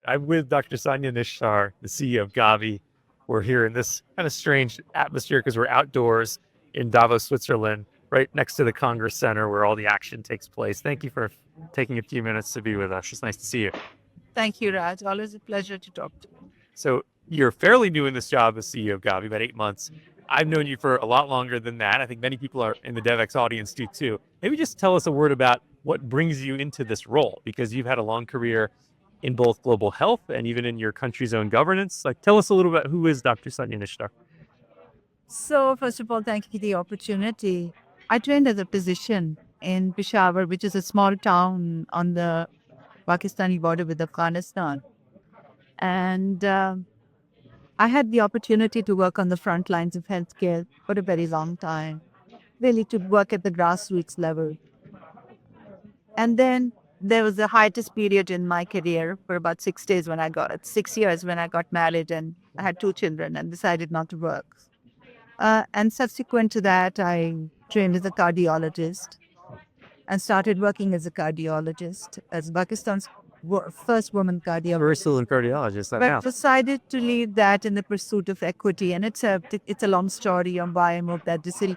I'm with Dr. Sania Nishtar, the CEO of Gavi. We're here in this kind of strange atmosphere because we're outdoors in Davos, Switzerland, right next to the Congress Center where all the action takes place. Thank you for taking a few minutes to be with us. It's nice to see you. Thank you, Raj. Always a pleasure to talk to you. So you're fairly new in this job as CEO of Gavi, about 8 months. I've known you for a lot longer than that. I think many people are in the Devex audience do too. Maybe just tell us a word about what brings you into this role, because you've had a long career in both global health and even in your country's own governance. Like, tell us a little bit, who is Dr. Sanya Nishtar? So, first of all, thank you for the opportunity. I trained as a physician in Peshawar, which is a small town on the Pakistani border with Afghanistan. And I had the opportunity to work on the front lines of healthcare for a very long time, really to work at the grassroots level. And then there was a hiatus period in my career for about 6 years when I got married and I had two children and decided not to work. And subsequent to that, I trained as a cardiologist and started working as a cardiologist as Pakistan's first woman cardiologist. Excellent cardiologist. But decided to leave that in the pursuit of equity, and it's a long story on why I moved that decision.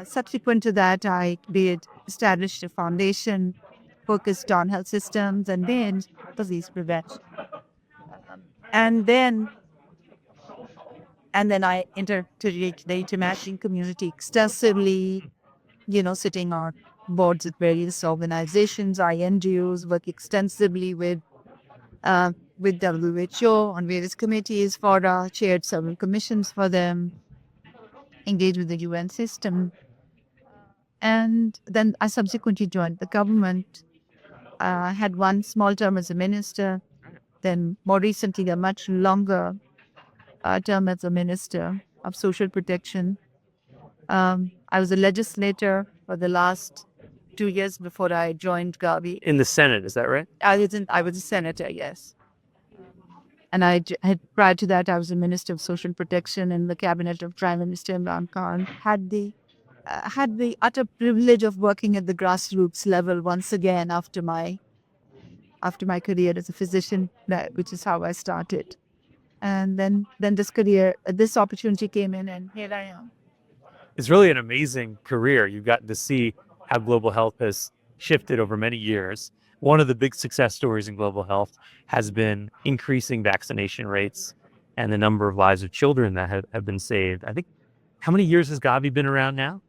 Subsequent to that, I did establish a foundation focused on health systems and then disease prevention. And then I entered the international community extensively, sitting on boards with various organizations, INGOs, work extensively with WHO on various committees, fora, chaired several commissions for them, engaged with the UN system. And then I subsequently joined the government. I had one small term as a minister, then more recently a much longer term as a minister of social protection. I was a legislator for the last 2 years before I joined Gavi. In the Senate, is that right? I was a senator, yes. And prior to that, I was a minister of social protection in the cabinet of Prime Minister Imran Khan. Had the utter privilege of working at the grassroots level once again after my career as a physician, which is how I started. And then this opportunity came in, and here I am. It's really an amazing career. You've gotten to see how global health has shifted over many years. One of the big success stories in global health has been increasing vaccination rates and the number of lives of children that have been saved. I think, how many years has Gavi been around now?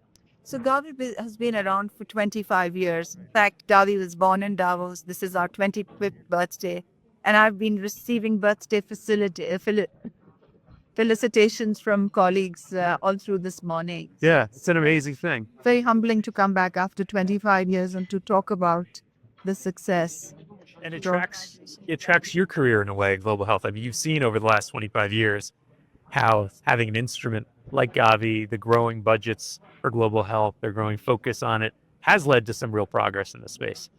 So Gavi has been around for 25 years. In fact, Gavi was born in Davos. This is our 25th birthday. And I've been receiving birthday felicitations from colleagues all through this morning. Yeah, it's an amazing thing. Very humbling to come back after 25 years and to talk about the success. And it tracks your career in a way, global health. I mean, you've seen over the last 25 years how having an instrument like Gavi, the growing budgets for global health, their growing focus on it, has led to some real progress in this space.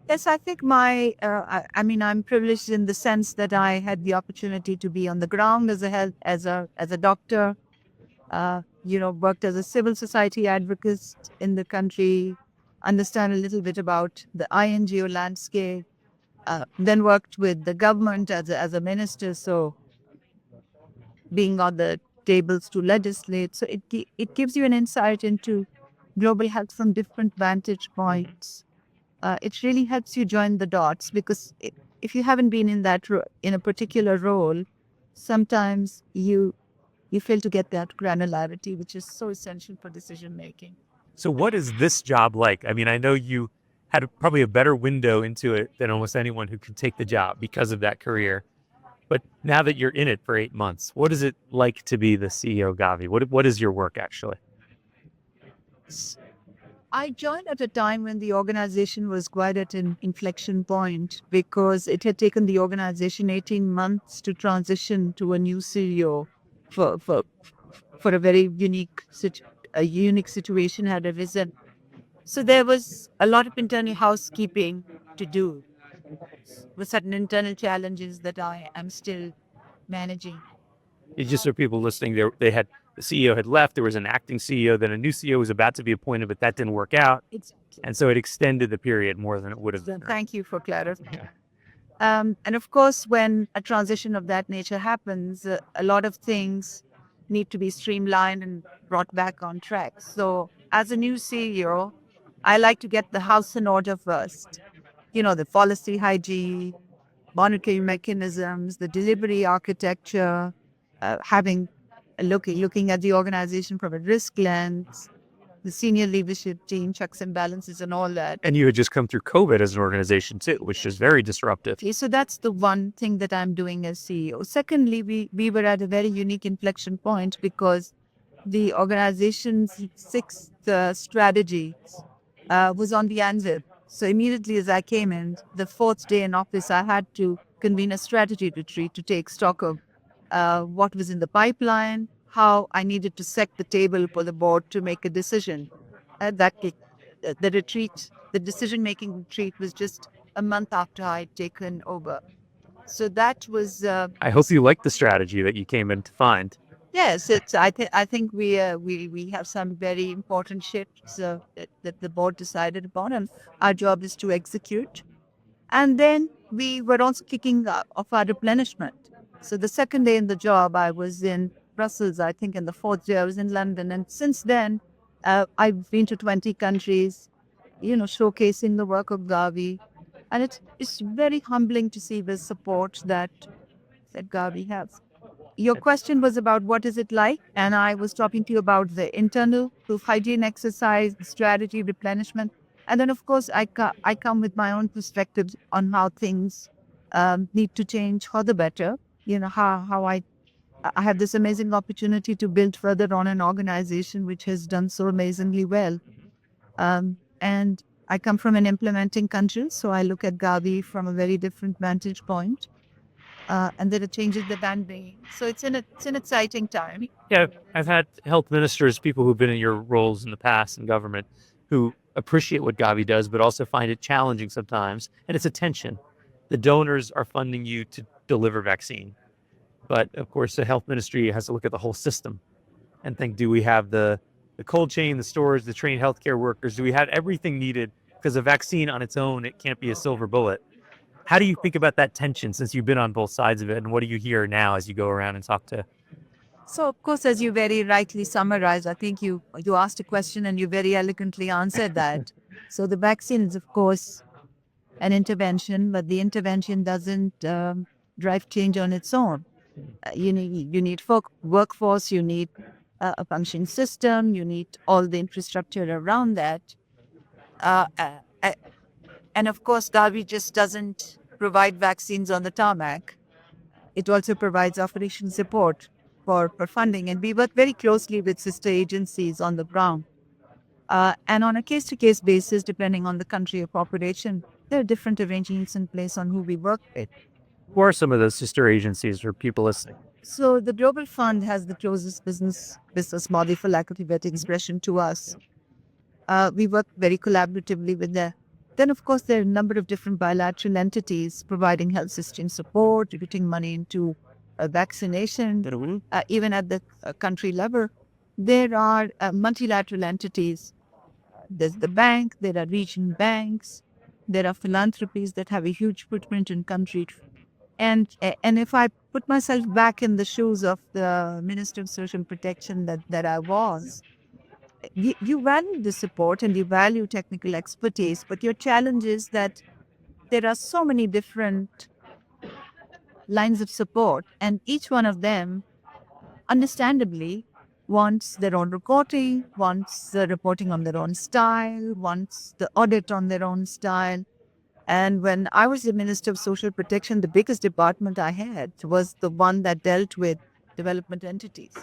Yes, I think I'm privileged in the sense that I had the opportunity to be on the ground as a doctor, worked as a civil society advocate in the country, understand a little bit about the INGO landscape, then worked with the government as a minister. So being on the tables to legislate, so it gives you an insight into global health from different vantage points. It really helps you join the dots because if you haven't been in a particular role, sometimes you fail to get that granularity, which is so essential for decision making. So what is this job like? I mean, I know you had probably a better window into it than almost anyone who could take the job because of that career. But now that you're in it for 8 months, what is it like to be the CEO of Gavi? What is your work actually? I joined at a time when the organization was quite at an inflection point because it had taken the organization 18 months to transition to a new CEO for a very unique situation had arisen. So there was a lot of internal housekeeping to do with certain internal challenges that I am still managing. It's just for people listening, the CEO had left. There was an acting CEO, then a new CEO was about to be appointed, but that didn't work out. Exactly. And so it extended the period more than it would have been. Thank you for clarifying. And of course, when a transition of that nature happens, a lot of things need to be streamlined and brought back on track. So, as a new CEO, I like to get the house in order first. You know, the policy hygiene, monitoring mechanisms, the delivery architecture, having looking at the organization from a risk lens, the senior leadership team, checks and balances, and all that. And you had just come through COVID as an organization too, which is very disruptive. Okay, so that's the one thing that I'm doing as CEO. Secondly, we were at a very unique inflection point because the organization's sixth strategy was on the anvil. So immediately as I came in, the fourth day in office, I had to convene a strategy retreat to take stock of what was in the pipeline, how I needed to set the table for the board to make a decision. The retreat, the decision-making retreat was just a month after I'd taken over. So that was I hope you like the strategy that you came in to find. yes. I think we have some very important shifts that the board decided upon, and our job is to execute. And then we were also kicking off our replenishment. So the second day in the job, I was in Brussels, I think, and the fourth day I was in London. And since then, I've been to 20 countries, showcasing the work of Gavi. And it's very humbling to see the support that Gavi has. Your question was about what is it like, and I was talking to you about the internal proof hygiene exercise, the strategy, replenishment, and then of course I come with my own perspectives on how things need to change for the better. How I have this amazing opportunity to build further on an organization which has done so amazingly well, and I come from an implementing country, so I look at Gavi from a very different vantage point, and then it changes the banding. So it's an exciting time. Yeah, I've had health ministers, people who've been in your roles in the past in government, who appreciate what Gavi does, but also find it challenging sometimes. And it's a tension. The donors are funding you to deliver vaccine. But of course, the health ministry has to look at the whole system and think, do we have the cold chain, the stores, the trained healthcare workers? Do we have everything needed? Because a vaccine on its own, it can't be a silver bullet. How do you think about that tension since you've been on both sides of it? And what do you hear now as you go around and talk to? So, of course, as you very rightly summarized, I think you asked a question and you very elegantly answered that. So, the vaccine is, of course, an intervention, but the intervention doesn't drive change on its own. You need workforce, you need a functioning system, you need all the infrastructure around that, uh, uh, uh, and of course, Gavi just doesn't provide vaccines on the tarmac. It also provides operation support for funding. And we work very closely with sister agencies on the ground. And on a case to case basis, depending on the country of operation, there are different arrangements in place on who we work with. Who are some of those sister agencies or people listening? So the Global Fund has the closest business model, for lack of a better expression, to us. We work very collaboratively with them. Then, of course, there are a number of different bilateral entities providing health system support, putting money into vaccination, even at the country level. There are multilateral entities. There's the bank, there are regional banks, there are philanthropies that have a huge footprint in countries. And if I put myself back in the shoes of the Minister of Social Protection that I was, you value the support and you value technical expertise, but your challenge is that there are so many different lines of support, and each one of them, understandably, wants their own reporting, wants the reporting on their own style, wants the audit on their own style. And when I was the Minister of Social Protection, the biggest department I had was the one that dealt with development entities.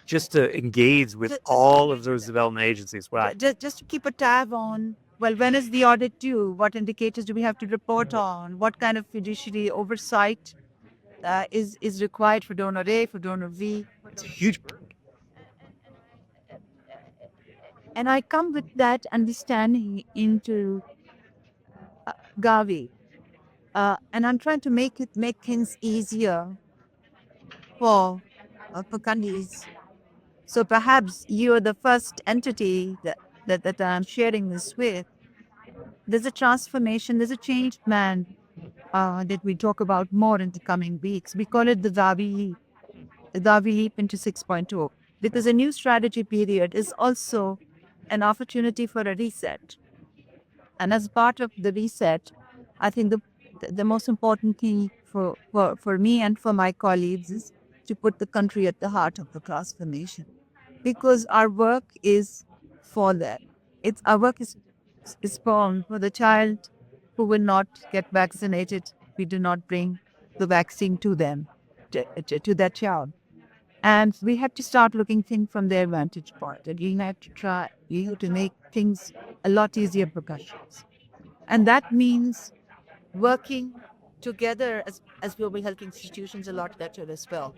Just to engage with Just- all of those development agencies. Wow. Just to keep a tab on, well, when is the audit due? What indicators do we have to report on? What kind of fiduciary oversight is required for donor A, for donor V? It's a huge. And I come with that understanding into Gavi, and I'm trying to make things easier for countries. So perhaps you are the first entity that I'm sharing this with. There's a transformation, there's a change plan that we talk about more in the coming weeks. We call it the Gavi leap into 6.0, because a new strategy period is also an opportunity for a reset. And as part of the reset, I think the most important thing for me and for my colleagues is to put the country at the heart of the transformation, because our work is for them. It's our work is for the child who will not get vaccinated. We do not bring the vaccine to them, to that child. And we have to start looking things from their vantage point. And we have to make things a lot easier for customers. And that means working together as global health institutions a lot better as well.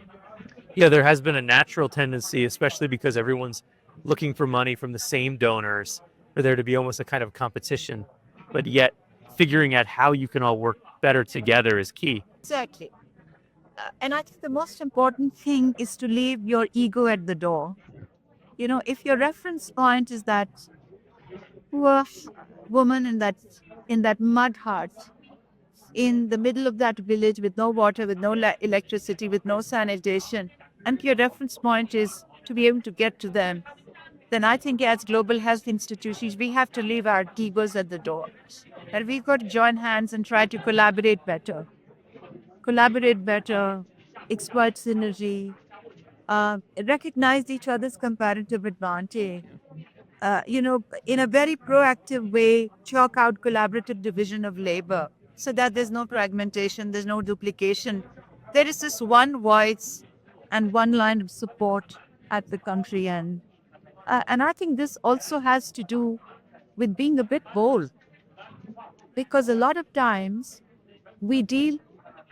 Yeah, there has been a natural tendency, especially because everyone's looking for money from the same donors, for there to be almost a kind of competition. But yet, figuring out how you can all work better together is key. Exactly. And I think the most important thing is to leave your ego at the door. You know, if your reference point is that poor woman in that mud hut in the middle of that village with no water, with no electricity, with no sanitation, and your reference point is to be able to get to them, then I think as global health institutions, we have to leave our egos at the door. And we've got to join hands and try to collaborate better, exploit synergy, recognize each other's comparative advantage, in a very proactive way, chalk out collaborative division of labor so that there's no fragmentation, there's no duplication. There is this one voice and one line of support at the country end. And I think this also has to do with being a bit bold, because a lot of times we deal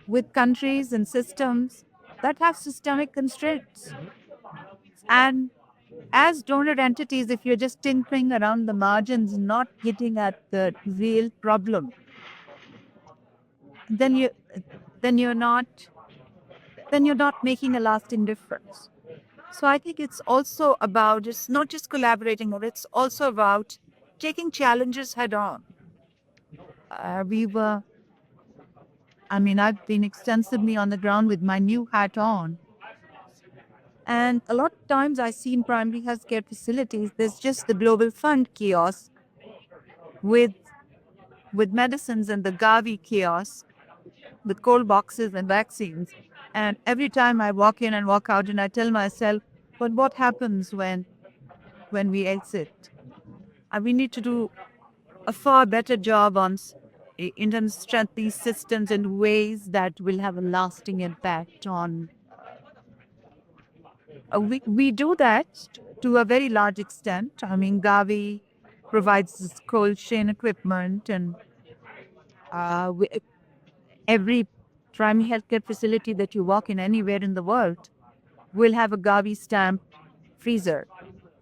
with countries and systems that have systemic constraints. And as donor entities, if you're just tinkering around the margins, not getting at the real problem, then you then you're not then you're not making a lasting difference. So I think it's also about it's not just collaborating, but it's also about taking challenges head on. We were, I mean, I've been extensively on the ground with my new hat on. And a lot of times I see in primary healthcare facilities, there's just the Global Fund kiosk with medicines and the Gavi kiosk with cold boxes and vaccines. And every time I walk in and walk out, and I tell myself, but what happens when we exit? And we need to do a far better job in terms of strengthening these systems in ways that will have a lasting impact on. We do that to a very large extent. I mean, Gavi provides this cold chain equipment, and we, every primary healthcare facility that you walk in anywhere in the world will have a Gavi stamp freezer.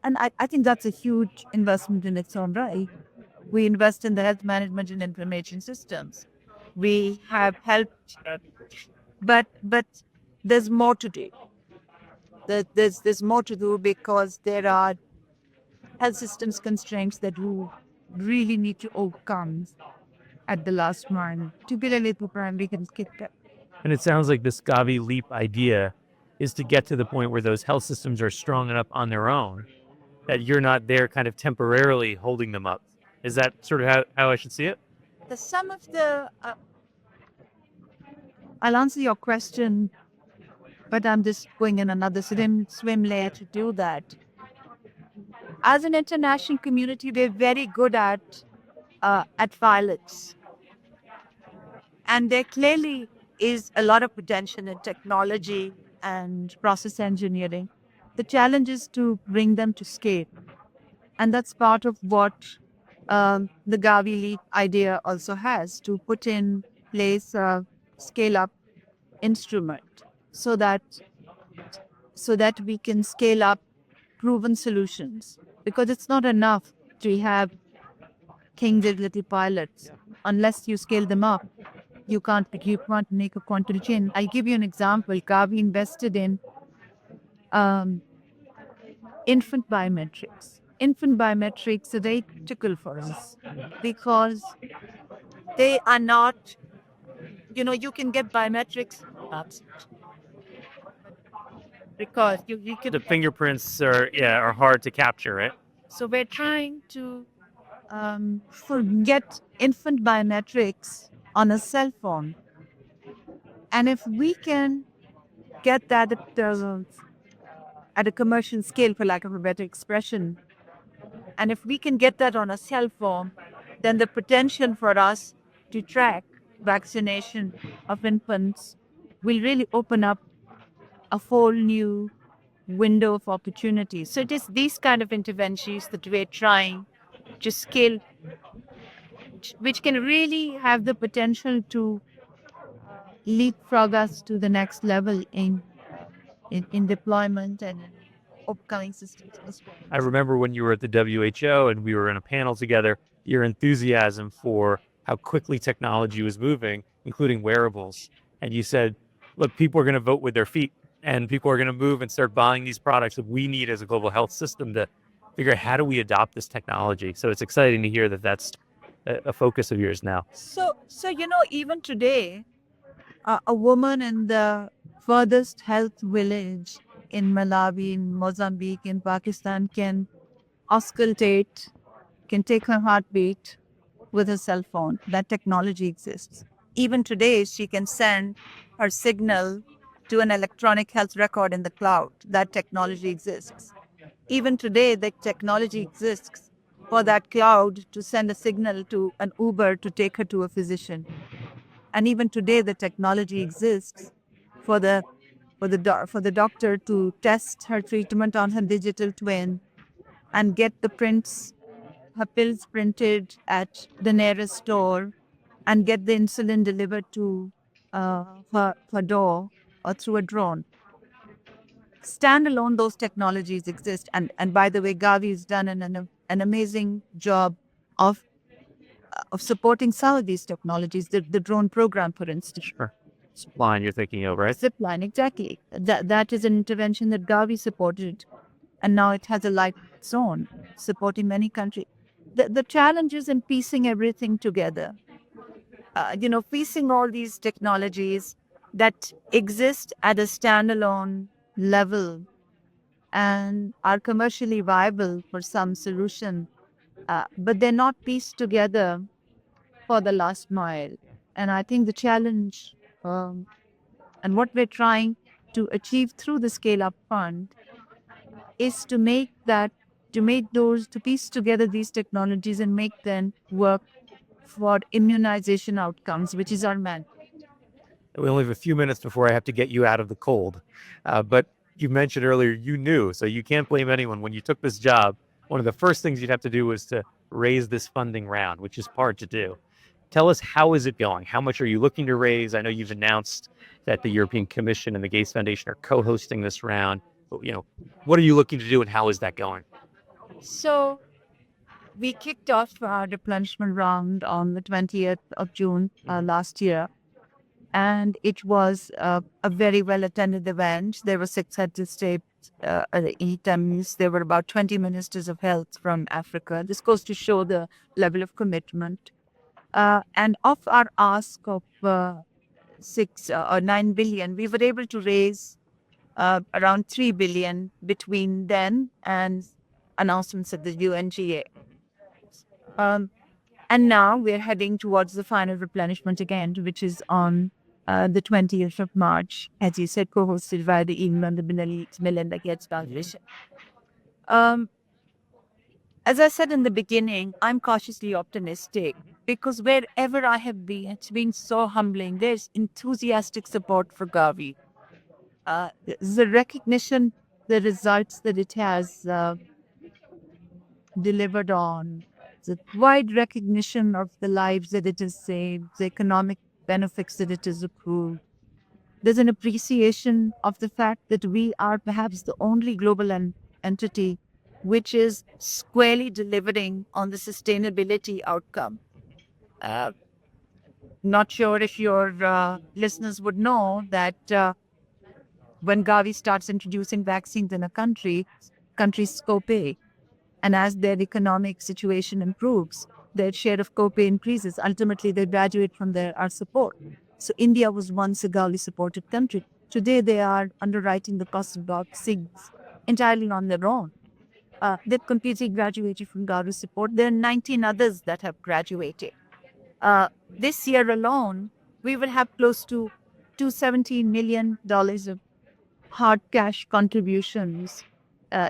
And I think that's a huge investment in its own right. We invest in the health management and information systems. We have helped, but there's more to do. There's more to do because there are health systems constraints that we really need to overcome at the last mile, particularly to primary health care. And it sounds like this Gavi leap idea is to get to the point where those health systems are strong enough on their own that you're not there kind of temporarily holding them up. Is that sort of how I should see it? The some of the I'll answer your question, but I'm just going in another swim layer to do that. As an international community, we're very good at pilots, and there clearly is a lot of potential in technology and process engineering. The challenge is to bring them to scale, and that's part of what the Gavi Leap idea also has, to put in place a scale-up instrument so that we can scale up proven solutions, because it's not enough to have things as little pilots. Unless you scale them up, you can't make a quantum chain. I'll give you an example. Gavi invested in um, infant biometrics. Infant biometrics are very critical for us because they are not You can get biometrics because you can. The fingerprints are hard to capture, right? So we're trying to forget infant biometrics on a cell phone. And if we can get that at a commercial scale, for lack of a better expression, and if we can get that on a cell phone, then the potential for us to track vaccination of infants will really open up a whole new window of opportunity. So it is these kind of interventions that we're trying to scale, which can really have the potential to leapfrog us to the next level in deployment and in upcoming systems as well. I remember when you were at the WHO and we were in a panel together, your enthusiasm for how quickly technology was moving, including wearables. And you said, look, people are going to vote with their feet and people are going to move and start buying these products that we need as a global health system to figure out how do we adopt this technology. So it's exciting to hear that that's a focus of yours now. So even today, a woman in the furthest health village in Malawi, in Mozambique, in Pakistan can auscultate, can take her heartbeat with her cell phone. That technology exists. Even today, she can send her signal to an electronic health record in the cloud. That technology exists. Even today, the technology exists for that cloud to send a signal to an Uber to take her to a physician. And even today, the technology exists for the doctor to test her treatment on her digital twin and get the prints, her pills printed at the nearest store, and get the insulin delivered to her door or through a drone. Standalone, those technologies exist. And by the way, Gavi has done an amazing job of supporting some of these technologies. The drone program, for instance. Sure. Line you're thinking of, right? Zipline, exactly. That is an intervention that Gavi supported, and now it has a life of its own, supporting many countries. The challenge is in piecing everything together. Piecing all these technologies that exist at a standalone level and are commercially viable for some solution, but they're not pieced together for the last mile. And I think the challenge and what we're trying to achieve through the Scale Up Fund is to piece together these technologies and make them work for immunization outcomes, which is our mandate. We only have a few minutes before I have to get you out of the cold. But you mentioned earlier you knew, so you can't blame anyone. When you took this job, one of the first things you'd have to do was to raise this funding round, which is hard to do. Tell us, how is it going? How much are you looking to raise? I know you've announced that the European Commission and the Gates Foundation are co-hosting this round. But, what are you looking to do and how is that going? So we kicked off our replenishment round on the 20th of June last year. And it was a very well attended event. There were 6 heads of state items. There were about 20 ministers of health from Africa. This goes to show the level of commitment. And of our ask of 6 or 9 billion, we were able to raise around 3 billion between then and announcements at the UNGA. And now we're heading towards the final replenishment again, which is on the 20th of March, as you said, co-hosted by the England and the Melinda Gates Foundation. As I said in the beginning, I'm cautiously optimistic because wherever I have been, it's been so humbling. There's enthusiastic support for Gavi. The recognition, the results that it has delivered on, the wide recognition of the lives that it has saved, the economic benefits that it has accrued. There's an appreciation of the fact that we are perhaps the only global entity which is squarely delivering on the sustainability outcome. Not sure if your listeners would know that when Gavi starts introducing vaccines in a country, countries co-pay. And as their economic situation improves, their share of co-pay increases. Ultimately, they graduate from our support. So India was once a Gavi supported country. Today they are underwriting the cost of vaccines entirely on their own. They've completely graduated from Gavi support. There are 19 others that have graduated. This year alone, we will have close to $217 million of hard cash contributions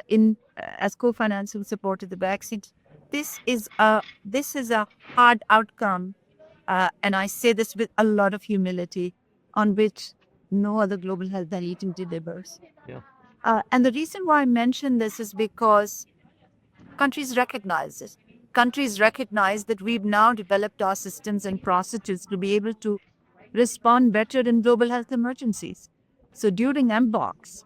in as co-financing support of the vaccines. This is a hard outcome, and I say this with a lot of humility, on which no other global health agency delivers. Yeah. And the reason why I mention this is because countries recognize it. Countries recognize that we've now developed our systems and processes to be able to respond better in global health emergencies. So during MBOX,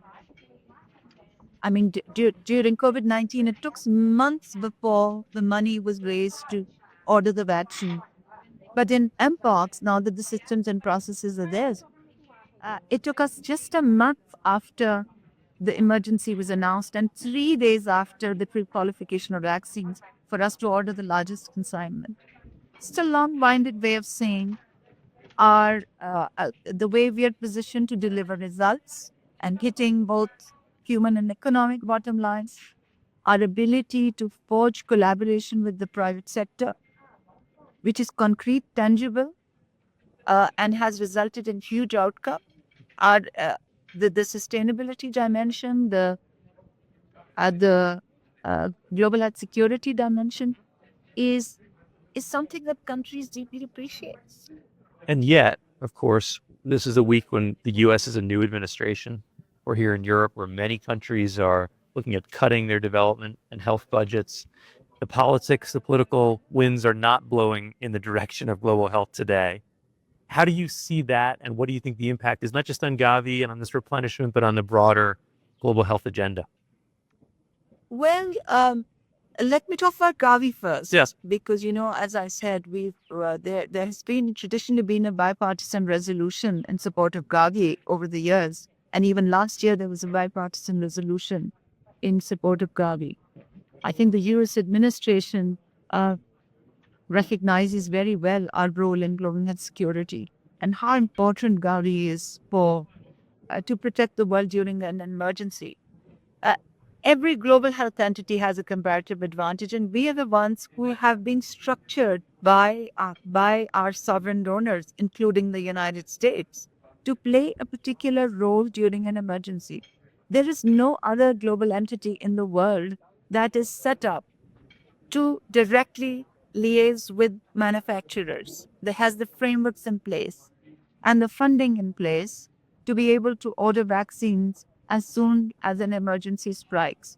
I mean, during COVID-19, it took months before the money was raised to order the vaccine. But in MPOX, now that the systems and processes are there, it took us just a month after the emergency was announced and 3 days after the pre-qualification of vaccines for us to order the largest consignment. It's a long-winded way of saying the way we are positioned to deliver results and hitting both human and economic bottom lines, our ability to forge collaboration with the private sector, which is concrete, tangible, and has resulted in huge outcome. Our the sustainability dimension, the global health security dimension is something that countries deeply appreciate. And yet, of course, this is a week when the U.S. is a new administration. We're here in Europe, where many countries are looking at cutting their development and health budgets. The politics, the political winds are not blowing in the direction of global health today. How do you see that, and what do you think the impact is, not just on Gavi and on this replenishment, but on the broader global health agenda? Well, let me talk about Gavi first. Yes. Because, as I said, there has been traditionally been a bipartisan resolution in support of Gavi over the years. And even last year, there was a bipartisan resolution in support of Gavi. I think the U.S. administration recognizes very well our role in global health security and how important Gavi is for to protect the world during an emergency. Every global health entity has a comparative advantage, and we are the ones who have been structured by our sovereign donors, including the United States, to play a particular role during an emergency. There is no other global entity in the world that is set up to directly liaise with manufacturers, that has the frameworks in place and the funding in place to be able to order vaccines as soon as an emergency strikes.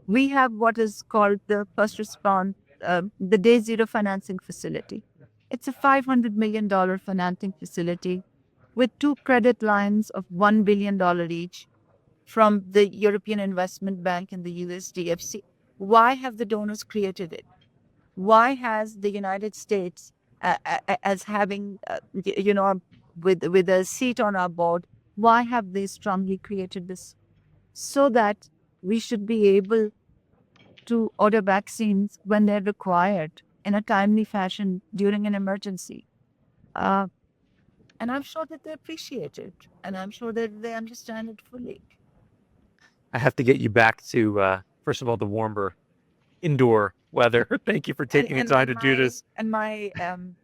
We have what is called the first response, the Day Zero financing facility. It's a $500 million financing facility with two credit lines of $1 billion each from the European Investment Bank and the US DFC. Why have the donors created it? Why has the United States, as having, with a seat on our board, why have they strongly created this? So that we should be able to order vaccines when they're required in a timely fashion during an emergency. And I'm sure that they appreciate it, and I'm sure that they understand it fully. I have to get you back to, first of all, the warmer indoor weather. Thank you for taking the time to do this. And my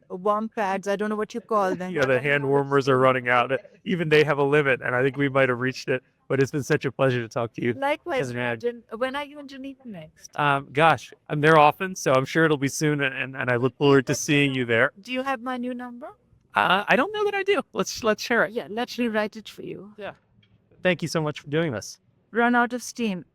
warm pads, I don't know what you call them. Yeah, the hand warmers are running out. Even they have a limit, and I think we might have reached it. But it's been such a pleasure to talk to you. Likewise, Yes, when are you in Geneva next? Gosh, I'm there often, so I'm sure it'll be soon, and I look forward to seeing you there. Do you have my new number? I don't know that I do. Let's share it. Yeah, let me write it for you. Yeah. Thank you so much for doing this. Run out of steam.